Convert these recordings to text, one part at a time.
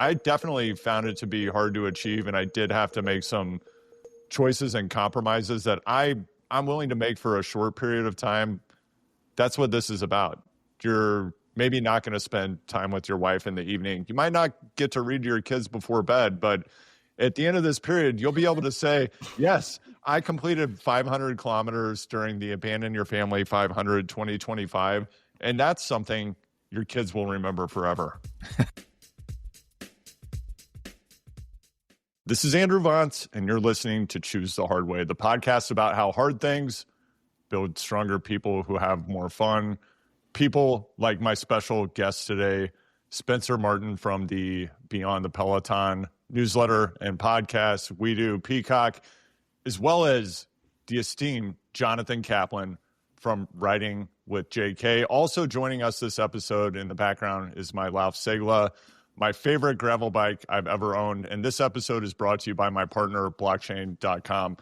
I definitely found it to be hard to achieve, and I did have to make some choices and compromises that I'm willing to make for a short period of time. That's what this is about. You're maybe not going to spend time with your wife in the evening. You might not get to read to your kids before bed, but at the end of this period, you'll be able to say, yes, I completed 500 kilometers during the Abandon Your Family 500 2025. And that's something your kids will remember forever. This is Andrew Vontz, and you're listening to Choose the Hard Way, the podcast about how hard things build stronger people who have more fun. People like my special guest today, Spencer Martin from the Beyond the Peloton newsletter and podcast, We Do Peacock, as well as the esteemed Jonathan Kaplan from Riding with JK. Also joining us this episode in the background is my Lauf Segla, my favorite gravel bike I've ever owned. And this episode is brought to you by my partner, blockchain.com.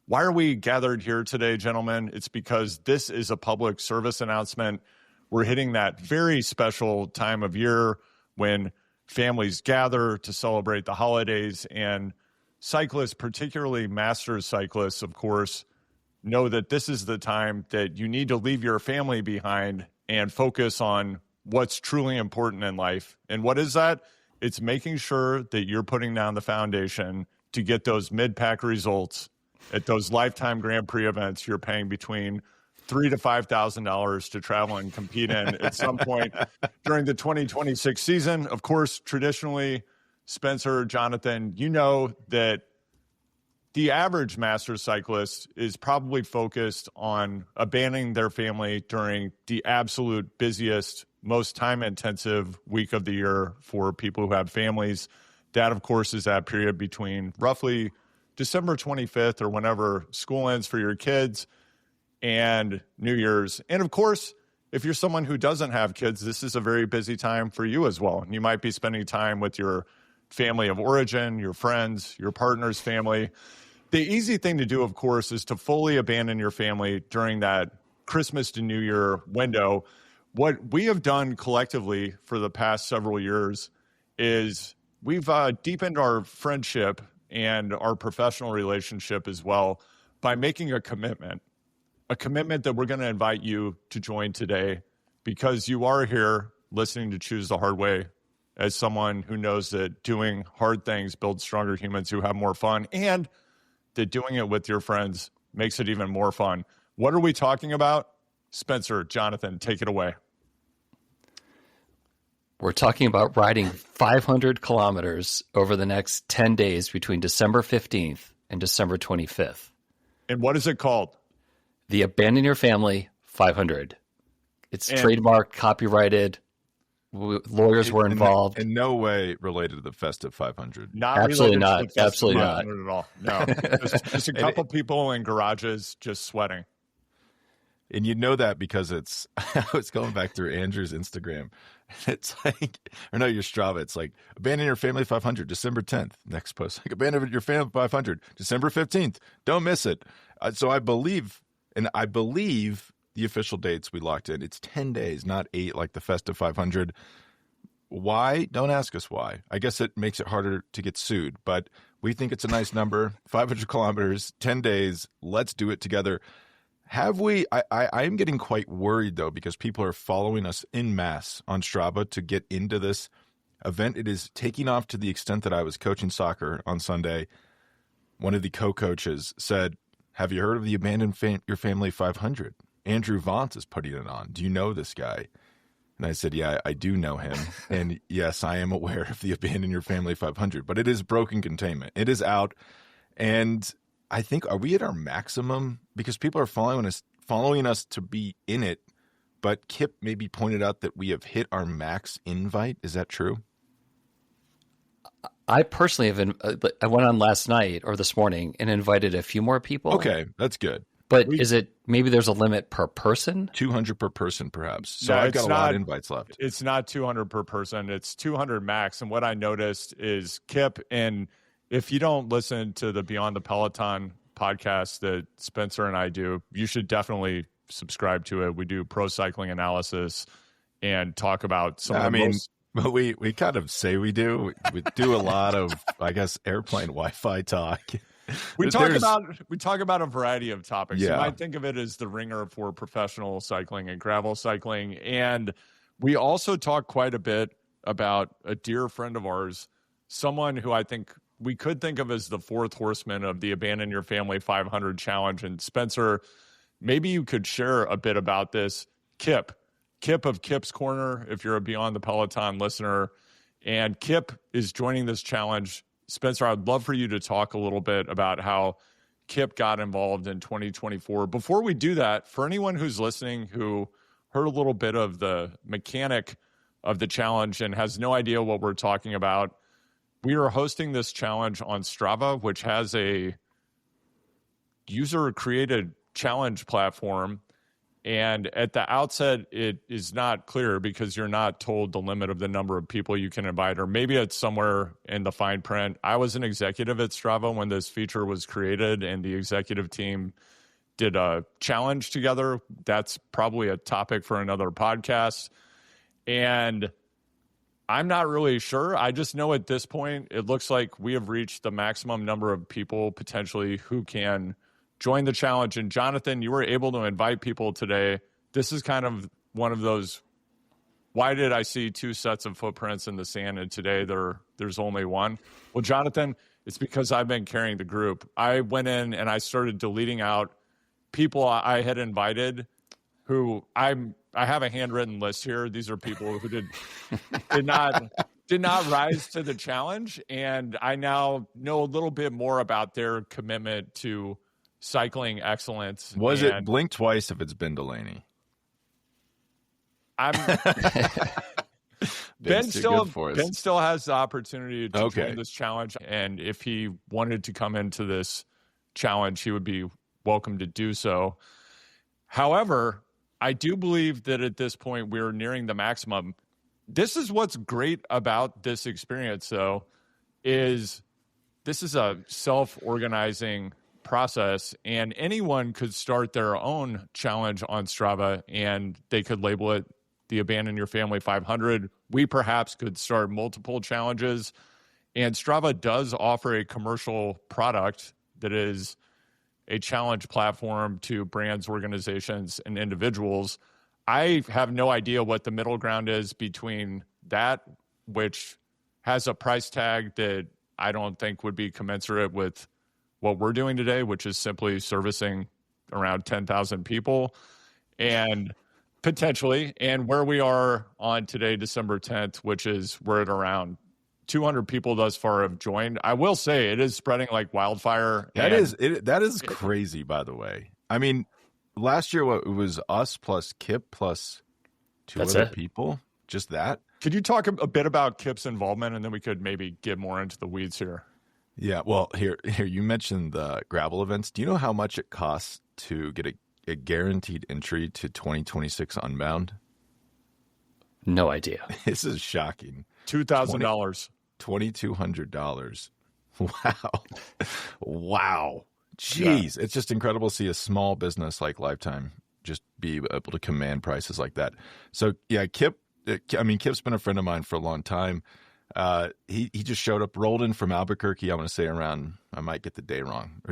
Why are we gathered here today, gentlemen? It's because this is a public service announcement. We're hitting that very special time of year when families gather to celebrate the holidays, and cyclists, particularly master cyclists, of course, know that this is the time that you need to leave your family behind and focus on what's truly important in life. And what is that? It's making sure that you're putting down the foundation to get those mid-pack results at those lifetime Grand Prix events you're paying between $3,000 to $5,000 to travel and compete in at some point during the 2026 season. Of course, traditionally, Spencer, Jonathan, you know that the average master cyclist is probably focused on abandoning their family during the absolute busiest, most time-intensive week of the year for people who have families. That, of course, is that period between roughly December 25th or whenever school ends for your kids and New Year's. And of course, if you're someone who doesn't have kids, this is a very busy time for you as well. You might be spending time with your family of origin, your friends, your partner's family. The easy thing to do, of course, is to fully abandon your family during that Christmas to New Year window. What we have done collectively for the past several years is we've deepened our friendship and our professional relationship as well by making a commitment that we're going to invite you to join today, because you are here listening to Choose the Hard Way as someone who knows that doing hard things builds stronger humans who have more fun, and that doing it with your friends makes it even more fun. What are we talking about? Spencer, Jonathan, take it away. We're talking about riding 500 kilometers over the next 10 days between December 15th and December 25th. And what is it called? The Abandon Your Family 500. It's trademarked, copyrighted. Lawyers were involved. In no way related to the Festive 500. Absolutely not. Absolutely not. Not at all. No. just a couple people in garages just sweating. And you know that because I was going back through Andrew's Instagram. It's like, or no, your Strava. It's like, Abandon Your Family 500, December 10th. Next post, like, Abandon Your Family 500, December 15th. Don't miss it. So I believe the official dates we locked in, it's 10 days, not 8 like the Festive 500. Why? Don't ask us why. I guess it makes it harder to get sued, but we think it's a nice number. 500 kilometers, 10 days. Let's do it together. Have we? I am getting quite worried, though, because people are following us en masse on Strava to get into this event. It is taking off to the extent that I was coaching soccer on Sunday. One of the co-coaches said, have you heard of the Abandon Your Family 500? Andrew Vontz is putting it on. Do you know this guy? And I said, yeah, I do know him. And yes, I am aware of the Abandon Your Family 500, but it is broken containment. It is out. And I think, are we at our maximum? Because people are following us to be in it. But Kip maybe pointed out that we have hit our max invite. Is that true? I personally I went on last night or this morning and invited a few more people. Okay, that's good. But is it, maybe there's a limit per person? 200 per person, perhaps. So I've got a lot of invites left. It's not 200 per person. It's 200 max. And what I noticed is Kip, and if you don't listen to the Beyond the Peloton podcast that Spencer and I do, you should definitely subscribe to it. We do pro cycling analysis and talk about some But we kind of say we do. We do a lot of, I guess, airplane Wi-Fi talk. We talk about a variety of topics. Yeah. You might think of it as the ringer for professional cycling and gravel cycling. And we also talk quite a bit about a dear friend of ours, someone who I think we could think of as the fourth horseman of the Abandon Your Family 500 Challenge. And Spencer, maybe you could share a bit about this. Kip of Kip's Corner, if you're a Beyond the Peloton listener. And Kip is joining this challenge. Spencer, I'd love for you to talk a little bit about how Kip got involved in 2024. Before we do that, for anyone who's listening who heard a little bit of the mechanic of the challenge and has no idea what we're talking about, we are hosting this challenge on Strava, which has a user-created challenge platform. And at the outset, it is not clear because you're not told the limit of the number of people you can invite, or maybe it's somewhere in the fine print. I was an executive at Strava when this feature was created, and the executive team did a challenge together. That's probably a topic for another podcast. And I'm not really sure. I just know at this point, it looks like we have reached the maximum number of people potentially who can join the challenge. And Jonathan, you were able to invite people today. This is kind of one of those, why did I see two sets of footprints in the sand and today there's only one? Well, Jonathan, it's because I've been carrying the group. I went in and I started deleting out people I had invited who I have a handwritten list here. These are people who did not rise to the challenge. And I now know a little bit more about their commitment to cycling excellence. Was it blink twice if it's Ben Delaney? Ben still has the opportunity to join this challenge, and if he wanted to come into this challenge, he would be welcome to do so. However, I do believe that at this point we're nearing the maximum. This is what's great about this experience, though, is this is a self-organizing process, and anyone could start their own challenge on Strava, and they could label it the Abandon Your Family 500. We perhaps could start multiple challenges, and Strava does offer a commercial product that is a challenge platform to brands, organizations, and individuals. I have no idea what the middle ground is between that, which has a price tag that I don't think would be commensurate with what we're doing today, which is simply servicing around 10,000 people, and potentially, and where we are on today, December 10th, which is we're at around 200 people thus far have joined. I will say it is spreading like wildfire. That is crazy, by the way. I mean, last year, it was us plus Kip plus two other people, just that. Could you talk a bit about Kip's involvement, and then we could maybe get more into the weeds here? Yeah, well, here you mentioned the gravel events. Do you know how much it costs to get a guaranteed entry to 2026 Unbound? No idea. This is shocking. $2,000. $2,200. Wow. Jeez. Yeah. It's just incredible to see a small business like Lifetime just be able to command prices like that. So, yeah, Kip's been a friend of mine for a long time. He just showed up, rolled in from Albuquerque. I'm going to say around, I might get the date wrong,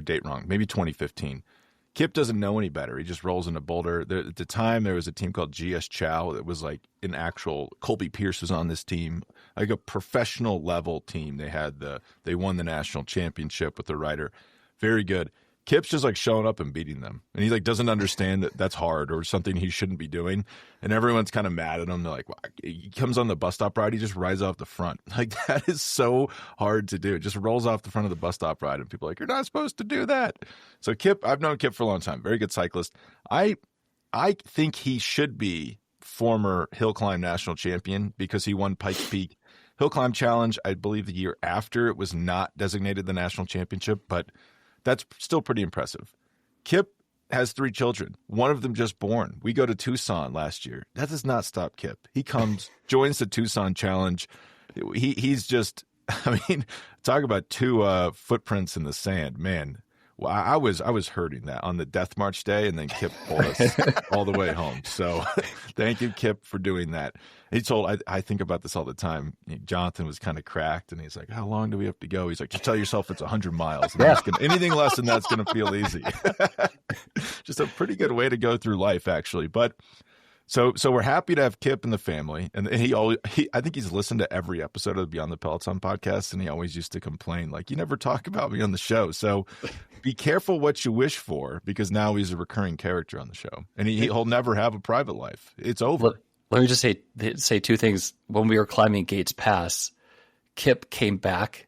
maybe 2015. Kip doesn't know any better. He just rolls into Boulder. At the time, there was a team called GS Chow that was like an actual, Colby Pierce was on this team, like a professional level team. They won the national championship with the rider. Very good. Kip's just like showing up and beating them. And he like doesn't understand that that's hard or something he shouldn't be doing. And everyone's kind of mad at him. They're like, well, he comes on the bus stop ride. He just rides off the front. Like that is so hard to do. It just rolls off the front of the bus stop ride. And people are like, you're not supposed to do that. So Kip, I've known Kip for a long time. Very good cyclist. I think he should be former hill climb national champion because he won Pikes Peak Hill Climb Challenge. I believe the year after it was not designated the national championship, but that's still pretty impressive. Kip has 3 children. One of them just born. We go to Tucson last year. That does not stop Kip. He comes, joins the Tucson Challenge. He's just, I mean, talk about 2 footprints in the sand. Man, Well, I was hurting that on the Death March day, and then Kip pulled us all the way home. So thank you, Kip, for doing that. I think about this all the time. Jonathan was kind of cracked, and he's like, how long do we have to go? He's like, just tell yourself it's 100 miles. And anything less than that's going to feel easy. Just a pretty good way to go through life, actually. But so we're happy to have Kip in the family. And I think he's listened to every episode of the Beyond the Peloton podcast, and he always used to complain, like, you never talk about me on the show. So be careful what you wish for, because now he's a recurring character on the show, and he'll never have a private life. It's over. Let me just say two things. When we were climbing Gates Pass, Kip came back.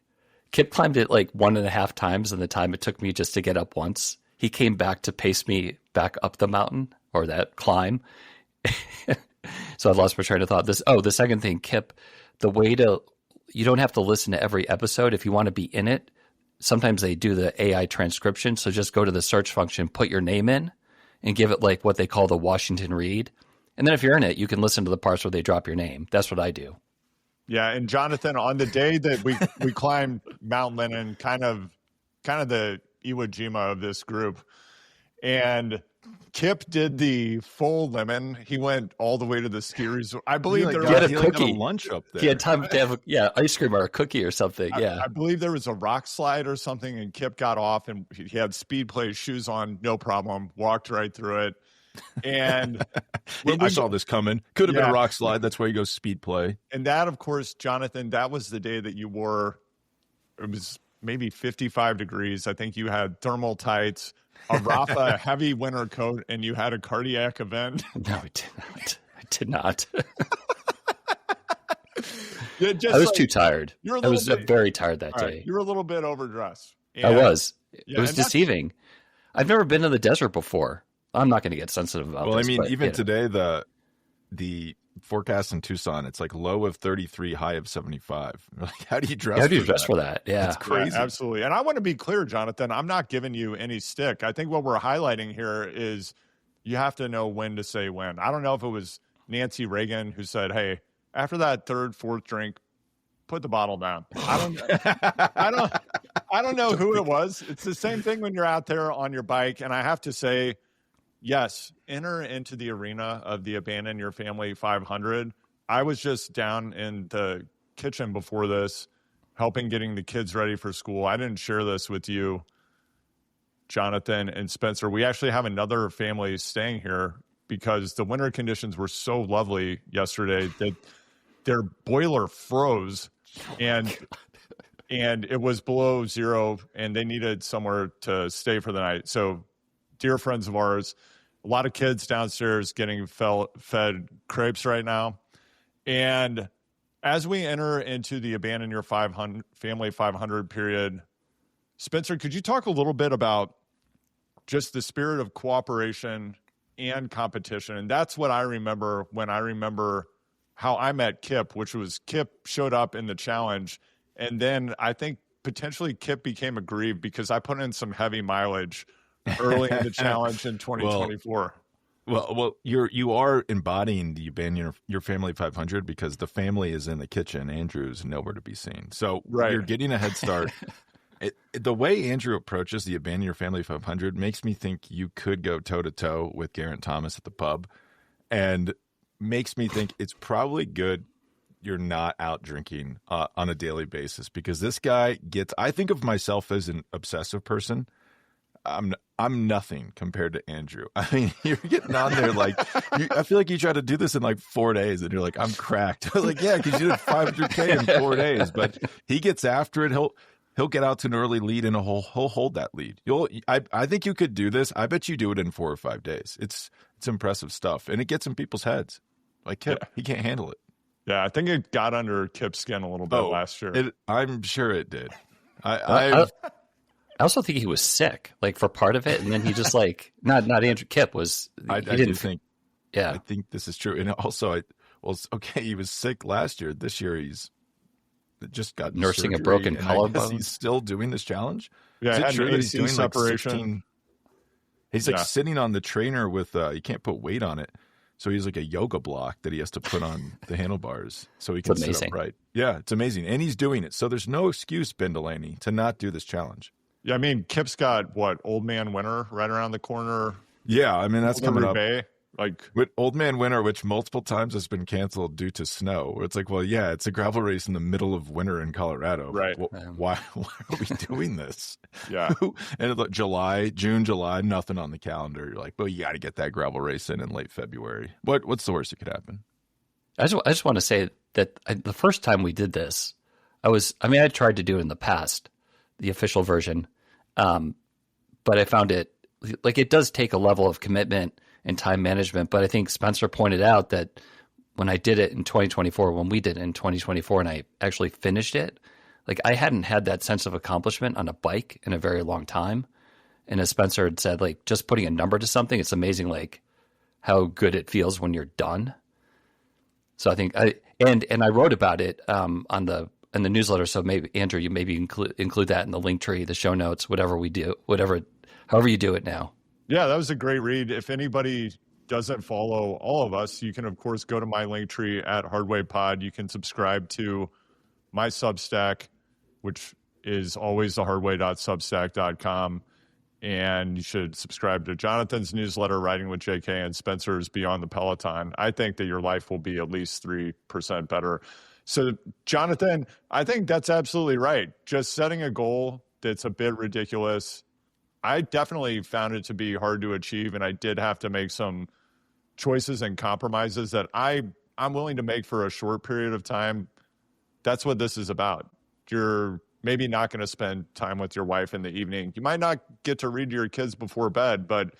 Kip climbed it like 1.5 times in the time it took me just to get up once. He came back to pace me back up the mountain, or that climb. So I lost my train of thought. The second thing, Kip, you don't have to listen to every episode if you want to be in it. Sometimes they do the AI transcription. So just go to the search function, put your name in, and give it like what they call the Washington read. And then if you're in it, you can listen to the parts where they drop your name. That's what I do. Yeah. And Jonathan, on the day that we climbed Mount Lennon, kind of the Iwo Jima of this group, and Kip did the full lemon. He went all the way to the ski resort. I believe he had a cookie. Lunch up there. He had time to have ice cream or a cookie or something. I believe there was a rock slide or something, and Kip got off, and he had speed play shoes on, no problem. Walked right through it. And I saw this coming. Could have been a rock slide. That's where you go speed play. And that, of course, Jonathan, that was the day that you wore. It was maybe 55 degrees. I think you had thermal tights, a Rafa heavy winter coat, and you had a cardiac event. No, I did not. I was too tired. I was very tired that day. Right, you were a little bit overdressed. I was. It was deceiving. I've never been in the desert before. I'm not going to get sensitive about this. Well, I mean, even today, the forecast in Tucson, it's like low of 33, high of 75. Like, how do you dress for that? Yeah. It's crazy. Yeah, absolutely. And I want to be clear, Jonathan, I'm not giving you any stick. I think what we're highlighting here is you have to know when to say when. I don't know if it was Nancy Reagan who said, hey, after that third, fourth drink, put the bottle down. I don't know who it was. It's the same thing when you're out there on your bike. And I have to say, yes, enter into the arena of the Abandon Your Family 500. I was just down in the kitchen before this, helping getting the kids ready for school. I didn't share this with you, Jonathan and Spencer. We actually have another family staying here because the winter conditions were so lovely yesterday that their boiler froze and it was below zero, and they needed somewhere to stay for the night. So dear friends of ours, a lot of kids downstairs getting fed crepes right now. And as we enter into the Abandon Your Family 500 period, Spencer, could you talk a little bit about just the spirit of cooperation and competition? And that's what I remember when I remember how I met Kip, which was Kip showed up in the challenge. And then I think potentially Kip became aggrieved because I put in some heavy mileage early in the challenge in 2024. Well, you are embodying the Abandon Your Family 500 because the family is in the kitchen. Andrew's nowhere to be seen. So You're getting a head start. The way Andrew approaches the Abandon Your Family 500 makes me think you could go toe-to-toe with Geraint Thomas at the pub, and makes me think it's probably good you're not out drinking on a daily basis, because this guy I think of myself as an obsessive person. I'm nothing compared to Andrew. I mean, you're getting on there like I feel like you try to do this in like 4 days, and you're like, I'm cracked. Like, yeah, because you did 500K in 4 days. But he gets after it. He'll get out to an early lead, and he'll hold that lead. I think you could do this. I bet you do it in 4 or 5 days. It's impressive stuff, and it gets in people's heads. Like Kip, he can't handle it. Yeah, I think it got under Kip's skin a little bit last year. I'm sure it did. I also think he was sick, like for part of it, and then he just like not Andrew. Kip was. I think this is true, and also he was sick last year. This year he's just got nursing surgery, a broken collarbone. He's still doing this challenge. Yeah, is it true that he's doing separation. Like 16? He's like sitting on the trainer with you can't put weight on it. So he's like a yoga block that he has to put on the handlebars so he can sit upright. Yeah, it's amazing. And he's doing it. So there's no excuse, Ben Delaney, to not do this challenge. Yeah, I mean, Kip's got what, Old Man Winter right around the corner. Yeah, I mean, that's coming up. Bay, like with Old Man Winter, which multiple times has been canceled due to snow. Where it's like, well, yeah, it's a gravel race in the middle of winter in Colorado. Right. Well, why are we doing this? Yeah. And it's like June, July, nothing on the calendar. You're like, well, you got to get that gravel race in late February. What's the worst that could happen? I just want to say that the first time we did this, I tried to do it in the past, the official version, but I found it like it does take a level of commitment and time management. But I think Spencer pointed out that when I did it in 2024, when we did it in 2024, and I actually finished it, like I hadn't had that sense of accomplishment on a bike in a very long time. And as Spencer had said, like just putting a number to something, it's amazing, like how good it feels when you're done. So I think I wrote about it in the newsletter. So maybe Andrew, you maybe include that in the link tree, the show notes, however you do it now. Yeah, that was a great read. If anybody doesn't follow all of us, you can of course go to my link tree at Hardway Pod. You can subscribe to my Substack, which is always thehardway.substack.com. And you should subscribe to Jonathan's newsletter, Riding with JK, and Spencer's Beyond the Peloton. I think that your life will be at least 3% better. So, Jonathan, I think that's absolutely right. Just setting a goal that's a bit ridiculous. I definitely found it to be hard to achieve, and I did have to make some choices and compromises that I'm willing to make for a short period of time. That's what this is about. You're maybe not going to spend time with your wife in the evening. You might not get to read to your kids before bed, but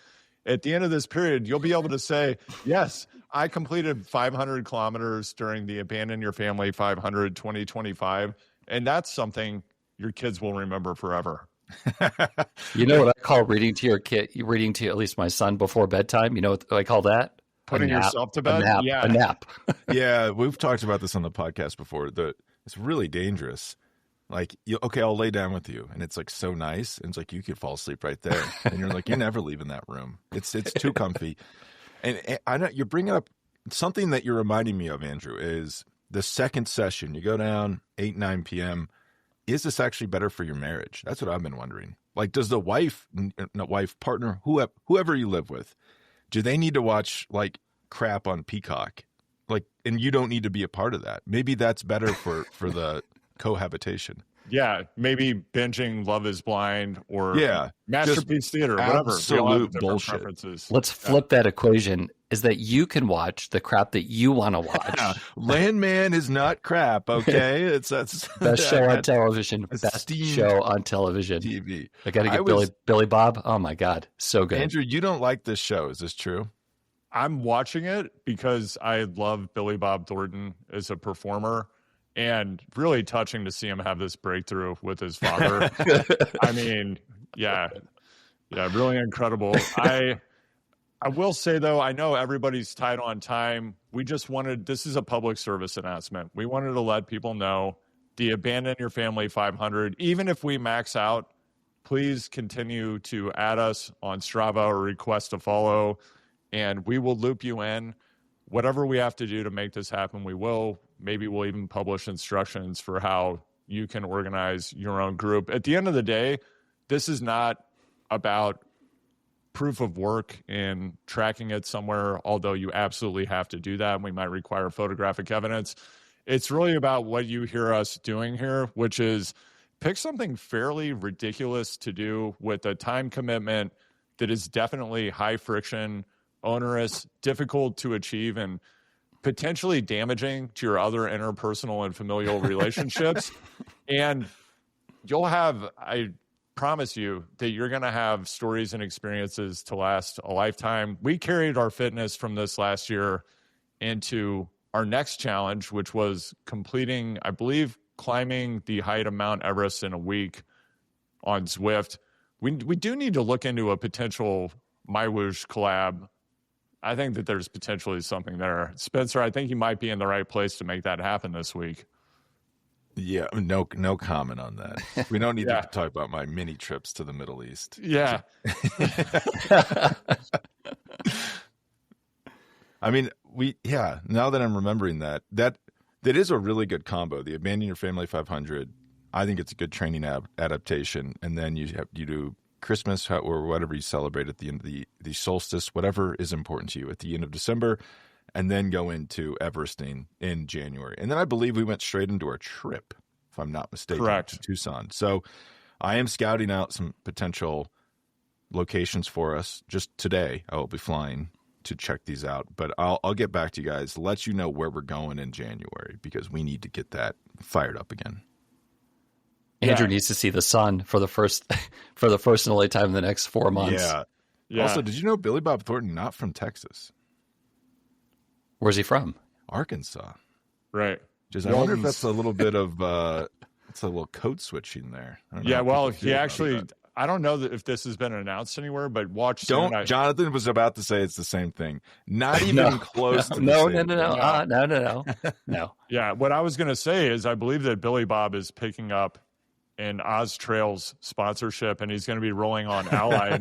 at the end of this period, you'll be able to say, yes, I completed 500 kilometers during the Abandon Your Family 500 2025. And that's something your kids will remember forever. You know what I call reading to your kid, reading to at least my son before bedtime? You know what I call that? Putting yourself to bed? A nap. Yeah, we've talked about this on the podcast before. It's really dangerous. Like, I'll lay down with you. And it's like so nice. And it's like you could fall asleep right there. And you're like, you're never leaving that room. It's too comfy. And I know you're bringing up something that you're reminding me of, Andrew, is the second session. You go down 8, 9 p.m. Is this actually better for your marriage? That's what I've been wondering. Like, does the partner, whoever you live with, do they need to watch like crap on Peacock? Like, and you don't need to be a part of that. Maybe that's better for the cohabitation. Yeah, maybe binging Love is Blind or Masterpiece Theater, whatever. Absolute bullshit. Preferences. Let's flip that equation. Is that you can watch the crap that you want to watch. Landman is not crap, okay? That's best show on television. Best show on television. TV. I got to get Billy Bob. Oh my God, so good. Andrew, you don't like this show. Is this true? I'm watching it because I love Billy Bob Thornton as a performer. And really touching to see him have this breakthrough with his father. I mean, yeah, really incredible. I will say, though, I know everybody's tight on time. This is a public service announcement. We wanted to let people know the Abandon Your Family 500. Even if we max out, please continue to add us on Strava or request a follow, and we will loop you in. Whatever we have to do to make this happen, we will. Maybe we'll even publish instructions for how you can organize your own group. At the end of the day, this is not about proof of work and tracking it somewhere, although you absolutely have to do that. We might require photographic evidence. It's really about what you hear us doing here, which is pick something fairly ridiculous to do with a time commitment that is definitely high friction, onerous, difficult to achieve, and potentially damaging to your other interpersonal and familial relationships. And I promise you that you're going to have stories and experiences to last a lifetime. We carried our fitness from this last year into our next challenge, which was completing, I believe, climbing the height of Mount Everest in a week on Zwift. We do need to look into a potential MyWhoosh collab. I think that there's potentially something there. Spencer, I think you might be in the right place to make that happen this week. Yeah, no comment on that. We don't need to talk about my mini trips to the Middle East. Yeah. I mean, now that I'm remembering that is a really good combo. The Abandon Your Family 500 I think it's a good training adaptation. And then you do Christmas or whatever you celebrate at the end of the solstice, whatever is important to you at the end of December, and then go into Everesting in January. And then I believe we went straight into our trip, if I'm not mistaken, Correct. to Tucson. So I am scouting out some potential locations for us. Just today, I will be flying to check these out. But I'll get back to you guys, let you know where we're going in January, because we need to get that fired up again. Andrew needs to see the sun for the first and only time in the next 4 months. Yeah. Also, did you know Billy Bob Thornton not from Texas? Where's he from? Arkansas. Right. Just I wonder if that's a little bit of it's a little code switching there. I don't know how well, people feel he about actually that. I don't know if this has been announced anywhere, but watch. Jonathan was about to say it's the same thing. Not even close to the no, same no. No. Yeah, what I was going to say is I believe that Billy Bob is picking up an Oz Trails sponsorship, and he's going to be rolling on Ally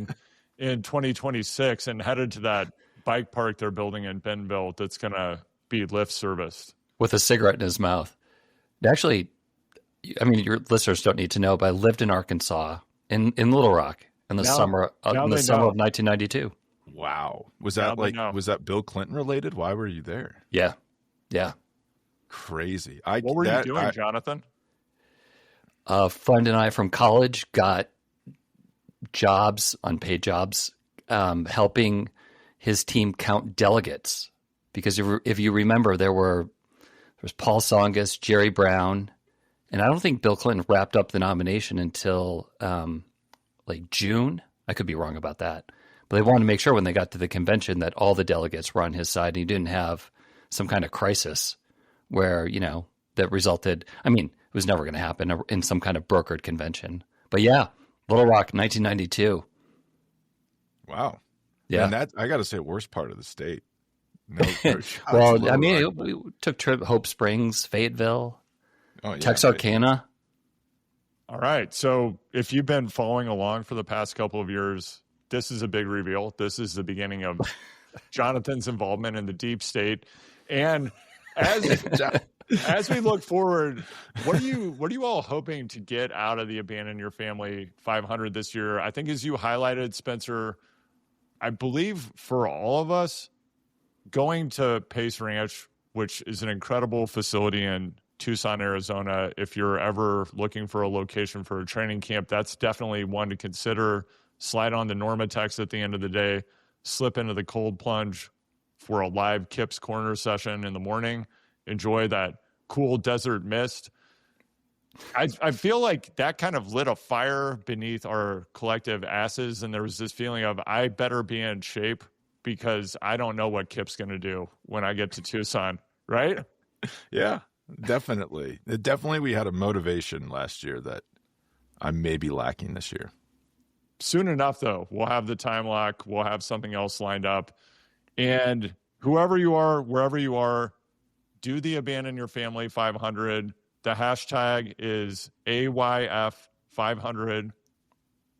in 2026 and headed to that bike park they're building in Bentonville that's going to be Lyft serviced. With a cigarette in his mouth. Actually, I mean, your listeners don't need to know, but I lived in Arkansas in Little Rock in the summer of 1992. Wow. Was that Bill Clinton related? Why were you there? Yeah. Crazy. What were you doing, Jonathan? A friend and I from college got jobs, unpaid jobs, helping his team count delegates. Because if you remember, there was Paul Tsongas, Jerry Brown, and I don't think Bill Clinton wrapped up the nomination until like June. I could be wrong about that. But they wanted to make sure when they got to the convention that all the delegates were on his side and he didn't have some kind of crisis where, that resulted. I mean, it was never going to happen in some kind of brokered convention. But yeah, Little Rock, 1992. Wow. Yeah. And that, I got to say, worst part of the state. No, well, I mean, we took trip Hope Springs, Fayetteville, Texarkana. All right. So if you've been following along for the past couple of years, this is a big reveal. This is the beginning of Jonathan's involvement in the deep state. And as we look forward, what are you all hoping to get out of the Abandon Your Family 500 this year? I think as you highlighted, Spencer, I believe for all of us, going to Pace Ranch, which is an incredible facility in Tucson, Arizona, if you're ever looking for a location for a training camp, that's definitely one to consider. Slide on the Normatex at the end of the day, slip into the cold plunge for a live Kip's Corner session in the morning. Enjoy that cool desert mist. I feel like that kind of lit a fire beneath our collective asses, and there was this feeling of I better be in shape because I don't know what Kip's going to do when I get to Tucson, right? Yeah, definitely. Definitely we had a motivation last year that I may be lacking this year. Soon enough, though, we'll have the time lock. We'll have something else lined up. And whoever you are, wherever you are, do the Abandon Your Family 500. The hashtag is AYF500.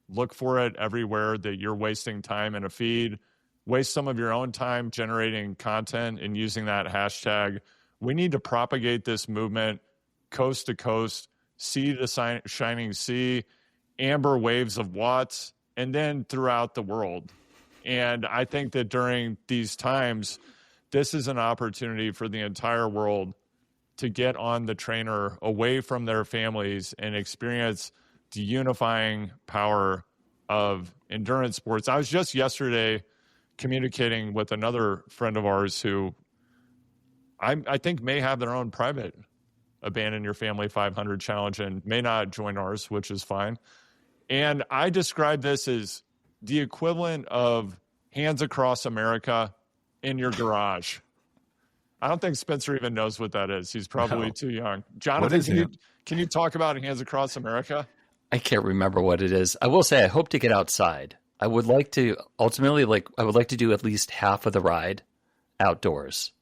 Look for it everywhere that you're wasting time in a feed. Waste some of your own time generating content and using that hashtag. We need to propagate this movement coast to coast, sea to shining sea, amber waves of watts, and then throughout the world. And I think that during these times, this is an opportunity for the entire world to get on the trainer away from their families and experience the unifying power of endurance sports. I was just yesterday communicating with another friend of ours who I think may have their own private Abandon Your Family 500 challenge and may not join ours, which is fine. And I describe this as the equivalent of Hands Across America in your garage. I don't think Spencer even knows what that is. He's probably too young. Jonathan, can you talk about Hands Across America? I can't remember what it is. I will say I hope to get outside. I would like to do at least half of the ride outdoors.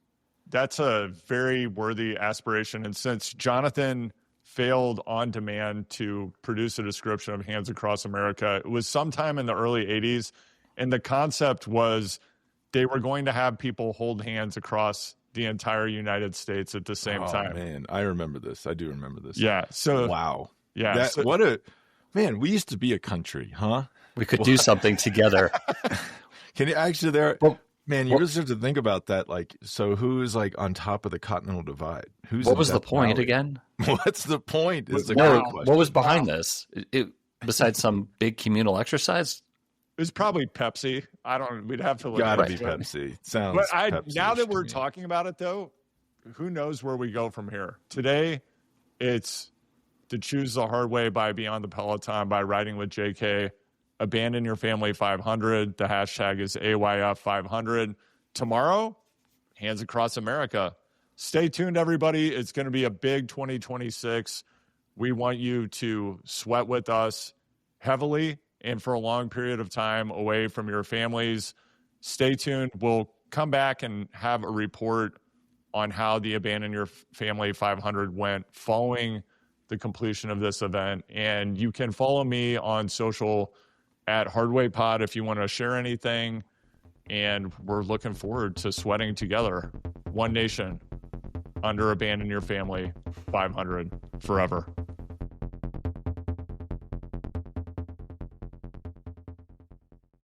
That's a very worthy aspiration. And since Jonathan failed on demand to produce a description of Hands Across America, it was sometime in the early 80s. And the concept was they were going to have people hold hands across the entire United States at the same time. Man, I remember this. I do remember this. Yeah. So wow. Yeah. So, What a man. We used to be a country, huh? We could do something together. Can you actually Well, man, you really have to think about that. Like, so who's like on top of the Continental Divide? Who's what in was the Death point Valley? again? What's the point? Is the No, great question. what was behind this? Besides some big communal exercise? it was probably Pepsi. We'd have to look Gotta at be it. Pepsi. Sounds. But Pepsi-ish now that to we're me. talking about it, though, who knows where we go from here? Today, it's to choose the hard way by Beyond the Peloton by riding with JK. Abandon your family 500. The hashtag is AYF 500. Tomorrow, Hands Across America. Stay tuned, everybody. It's going to be a big 2026. We want you to sweat with us heavily and for a long period of time away from your families. Stay tuned. We'll come back and have a report on how the Abandon Your Family 500 went following the completion of this event. And you can follow me on social at Hardway Pod if you want to share anything. And we're looking forward to sweating together. One nation under Abandon Your Family 500 forever.